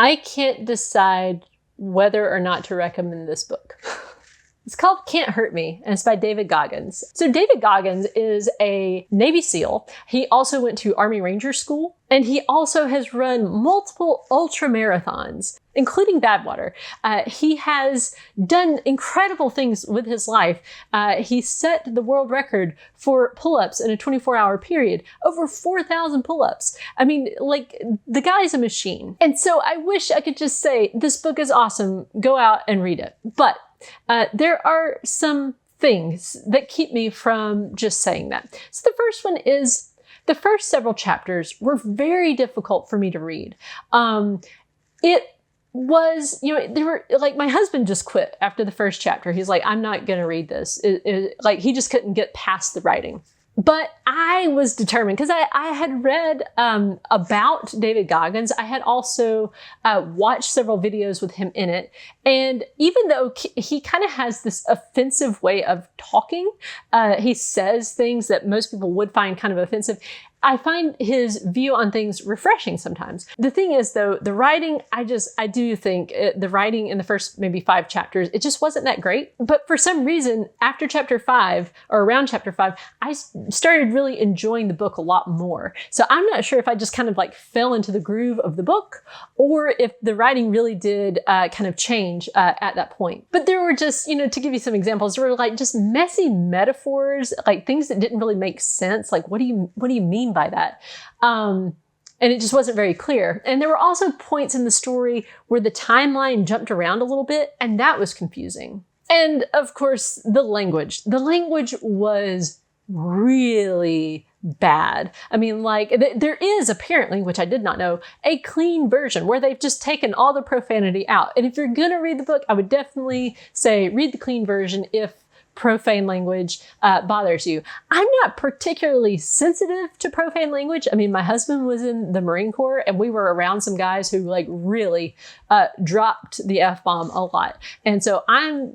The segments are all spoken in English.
I can't decide whether or not to recommend this book. It's called Can't Hurt Me, and it's by David Goggins. So David Goggins is a Navy SEAL. He also went to Army Ranger School, and he also has run multiple ultra marathons, including Badwater. He has done incredible things with his life. He set the world record for pull-ups in a 24-hour period, over 4,000 pull-ups. I mean, like, the guy's a machine. And so I wish I could just say, this book is awesome, go out and read it. But there are some things that keep me from just saying that. So the first one is, the first several chapters were very difficult for me to read. It was, they were like, my husband just quit after the first chapter. He's like, I'm not going to read this. Like, he just couldn't get past the writing. But I was determined because I had read about David Goggins. I had also watched several videos with him in it. And even though he kind of has this offensive way of talking, he says things that most people would find kind of offensive. I find his view on things refreshing sometimes. The thing is, though, the writing, I do think the writing in the first maybe 5 chapters, it just wasn't that great. But for some reason, after chapter 5 or around chapter 5, I started really enjoying the book a lot more. So I'm not sure if I just kind of like fell into the groove of the book or if the writing really did kind of change at that point. But there were just, to give you some examples, there were like just messy metaphors, like things that didn't really make sense. Like, what do you mean by that? And it just wasn't very clear. And there were also points in the story where the timeline jumped around a little bit, and that was confusing. And of course, the language. The language was really bad. I mean, like, there is apparently, which I did not know, a clean version where they've just taken all the profanity out. And if you're gonna read the book, I would definitely say read the clean version if profane language bothers you. I'm not particularly sensitive to profane language. I mean, my husband was in the Marine Corps and we were around some guys who like really dropped the F-bomb a lot. And so I'm,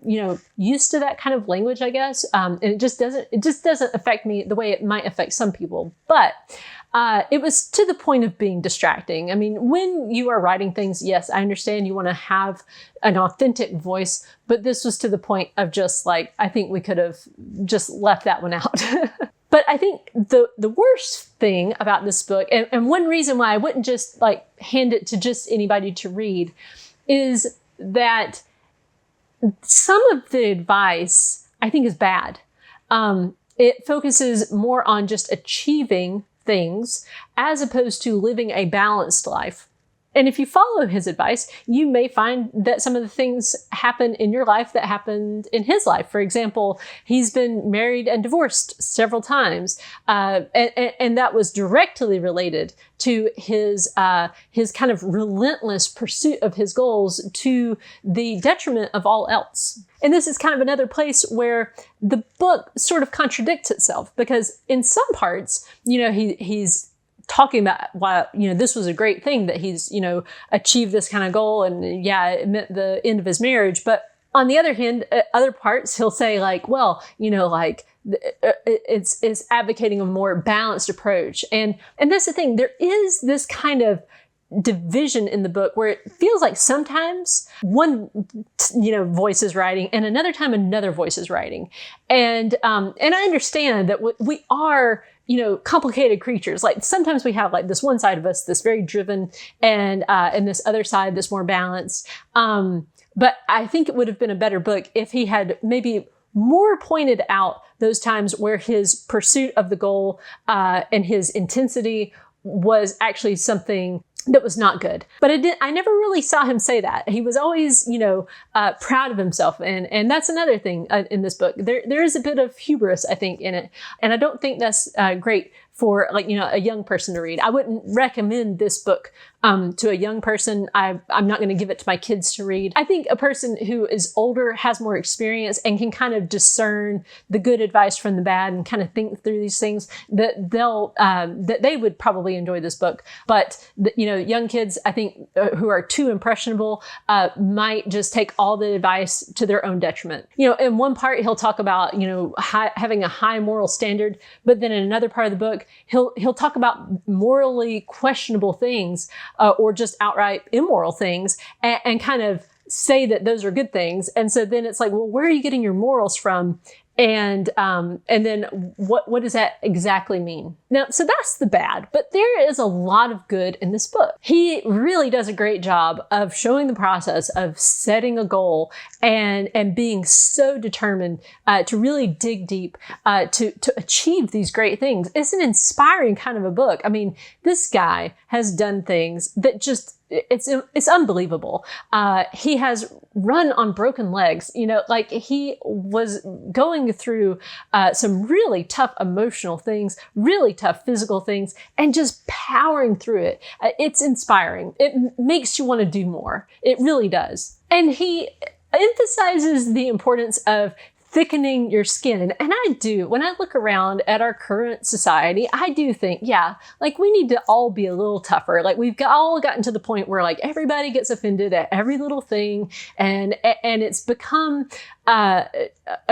used to that kind of language, I guess. And it just doesn't affect me the way it might affect some people. But it was to the point of being distracting. I mean, when you are writing things, yes, I understand you want to have an authentic voice, but this was to the point of just like, I think we could have just left that one out. But I think the worst thing about this book, and one reason why I wouldn't just like hand it to just anybody to read, is that some of the advice I think is bad. It focuses more on just achieving things as opposed to living a balanced life. And if you follow his advice, you may find that some of the things happen in your life that happened in his life. For example, he's been married and divorced several times. And that was directly related to his kind of relentless pursuit of his goals to the detriment of all else. And this is kind of another place where the book sort of contradicts itself, because in some parts, he's talking about why, this was a great thing that he's, achieved this kind of goal. And yeah, it meant the end of his marriage. But on the other hand, other parts, he'll say like, well, it's advocating a more balanced approach. And that's the thing. There is this kind of division in the book where it feels like sometimes one, voice is writing and another time another voice is writing. And I understand that we are, complicated creatures. Like sometimes we have like this one side of us that's very driven and this other side that's more balanced. But I think it would have been a better book if he had maybe more pointed out those times where his pursuit of the goal and his intensity was actually something that was not good. But I never really saw him say that. He was always, proud of himself. And that's another thing in this book. There is a bit of hubris, I think, in it. And I don't think that's great for a young person to read. I wouldn't recommend this book to a young person. I'm not going to give it to my kids to read. I think a person who is older, has more experience, and can kind of discern the good advice from the bad and kind of think through these things, that they would probably enjoy this book. But young kids, I think, who are too impressionable, might just take all the advice to their own detriment. In one part, he'll talk about, having a high moral standard, but then in another part of the book, he'll talk about morally questionable things or just outright immoral things, and kind of say that those are good things. And so then it's like, well, where are you getting your morals from? And then what does that exactly mean? Now, so that's the bad, but there is a lot of good in this book. He really does a great job of showing the process of setting a goal and being so determined to really dig deep to achieve these great things. It's an inspiring kind of a book. I mean, this guy has done things that just it's unbelievable. He has run on broken legs, like he was going through some really tough emotional things, really tough physical things, and just powering through it. It's inspiring. It makes you want to do more. It really does. And he emphasizes the importance of thickening your skin. And I do, when I look around at our current society, I do think, yeah, like we need to all be a little tougher. Like we've all gotten to the point where like everybody gets offended at every little thing. And it's become a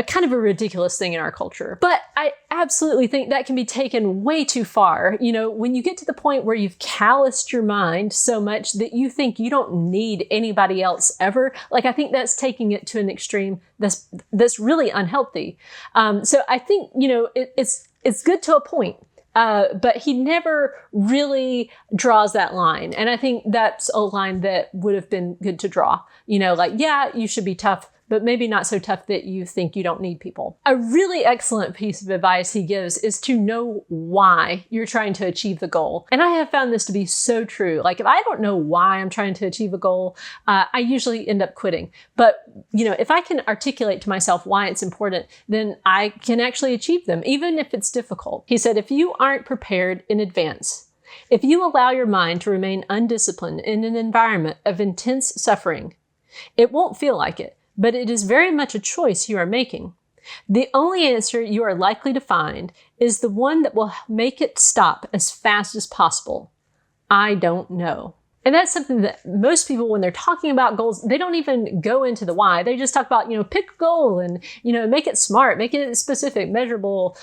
kind of a ridiculous thing in our culture. But I absolutely think that can be taken way too far. When you get to the point where you've calloused your mind so much that you think you don't need anybody else ever, like I think that's taking it to an extreme that's really unhealthy. So I think, it's good to a point. But he never really draws that line. And I think that's a line that would have been good to draw. Like, yeah, you should be tough, but maybe not so tough that you think you don't need people. A really excellent piece of advice he gives is to know why you're trying to achieve the goal. And I have found this to be so true. Like if I don't know why I'm trying to achieve a goal, I usually end up quitting. But, if I can articulate to myself why it's important, then I can actually achieve them, even if it's difficult. He said, if you aren't prepared in advance, if you allow your mind to remain undisciplined in an environment of intense suffering, it won't feel like it. But it is very much a choice you are making. The only answer you are likely to find is the one that will make it stop as fast as possible. I don't know. And that's something that most people, when they're talking about goals, they don't even go into the why. They just talk about, pick a goal and, make it smart, make it specific, measurable,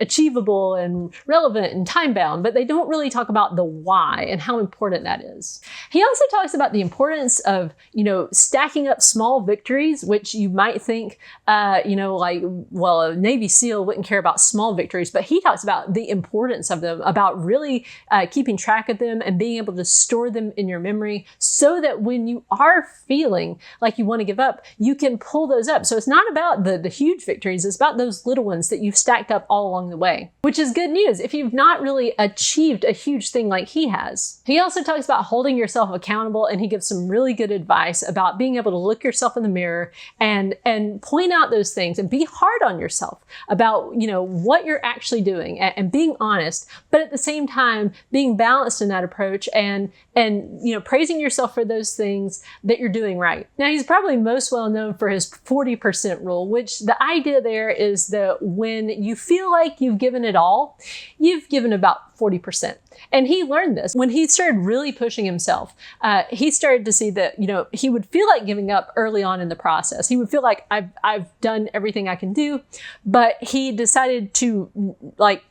achievable and relevant and time-bound, but they don't really talk about the why and how important that is. He also talks about the importance of, stacking up small victories, which you might think, a Navy SEAL wouldn't care about small victories, but he talks about the importance of them, about really keeping track of them and being able to store them in your memory so that when you are feeling like you want to give up, you can pull those up. So it's not about the huge victories, it's about those little ones that you've stacked up all along the way, which is good news if you've not really achieved a huge thing like he has. He also talks about holding yourself accountable, and he gives some really good advice about being able to look yourself in the mirror and point out those things and be hard on yourself about, what you're actually doing and being honest, but at the same time being balanced in that approach and praising yourself for those things that you're doing right. Now, he's probably most well known for his 40% rule, which the idea there is that when you feel like you've given it all, you've given about 40%. And he learned this when he started really pushing himself. He started to see that, he would feel like giving up early on in the process. He would feel like I've done everything I can do, but he decided to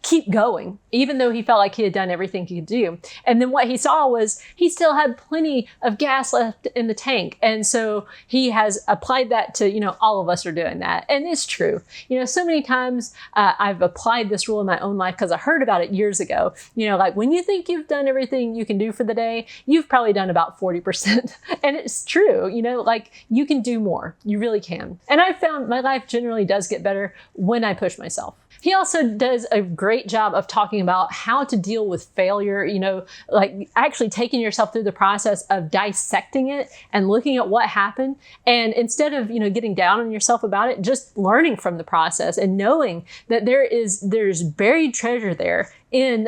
keep going, even though he felt like he had done everything he could do. And then what he saw was he still had plenty of gas left in the tank. And so he has applied that to, all of us are doing that. And it's true. So many times I've applied this rule in my own life because I heard about it years ago. When you think you've done everything you can do for the day, you've probably done about 40%. And it's true, you can do more. You really can. And I've found my life generally does get better when I push myself. He also does a great job of talking about how to deal with failure, actually taking yourself through the process of dissecting it and looking at what happened. And instead of, getting down on yourself about it, just learning from the process and knowing that there's buried treasure there in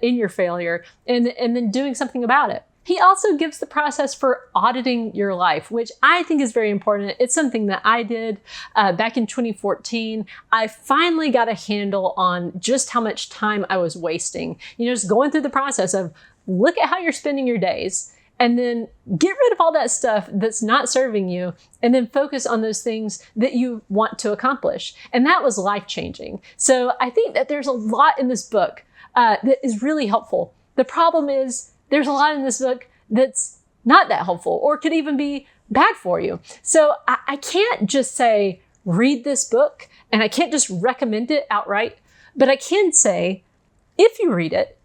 your failure and then doing something about it. He also gives the process for auditing your life, which I think is very important. It's something that I did back in 2014. I finally got a handle on just how much time I was wasting. Just going through the process of look at how you're spending your days and then get rid of all that stuff that's not serving you and then focus on those things that you want to accomplish. And that was life-changing. So I think that there's a lot in this book that is really helpful. The problem is there's a lot in this book that's not that helpful or could even be bad for you. So I can't just say, read this book, and I can't just recommend it outright, but I can say, if you read it,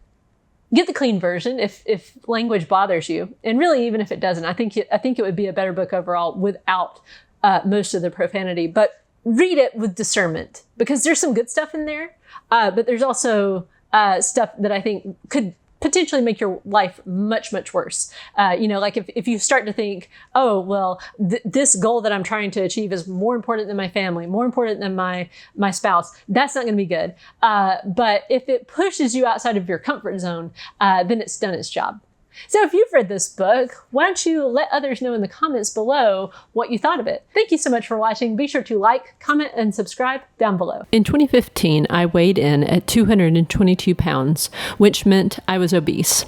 get the clean version if language bothers you. And really, even if it doesn't, I think it would be a better book overall without most of the profanity. But read it with discernment, because there's some good stuff in there, but there's also stuff that I think could potentially make your life much, much worse. Like if you start to think, oh, well, this goal that I'm trying to achieve is more important than my family, more important than my spouse, that's not going to be good. But if it pushes you outside of your comfort zone, then it's done its job. So if you've read this book, why don't you let others know in the comments below what you thought of it? Thank you so much for watching. Be sure to like, comment, and subscribe down below. In 2015, I weighed in at 222 pounds, which meant I was obese.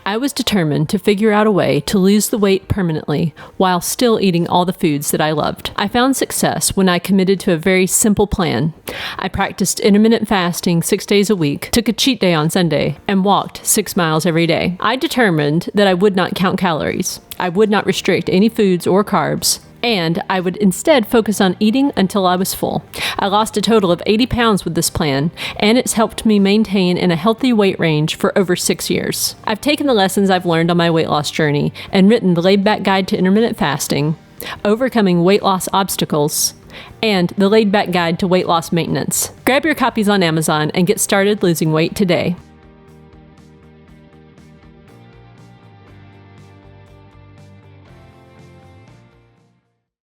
I was determined to figure out a way to lose the weight permanently while still eating all the foods that I loved. I found success when I committed to a very simple plan. I practiced intermittent fasting 6 days a week, took a cheat day on Sunday, and walked 6 miles every day. I determined that I would not count calories. I would not restrict any foods or carbs, and I would instead focus on eating until I was full. I lost a total of 80 pounds with this plan, and it's helped me maintain in a healthy weight range for over 6 years. I've taken the lessons I've learned on my weight loss journey and written the laid-back guide to intermittent fasting, overcoming weight loss obstacles, and the laid-back guide to weight loss maintenance. Grab your copies on Amazon and get started losing weight today.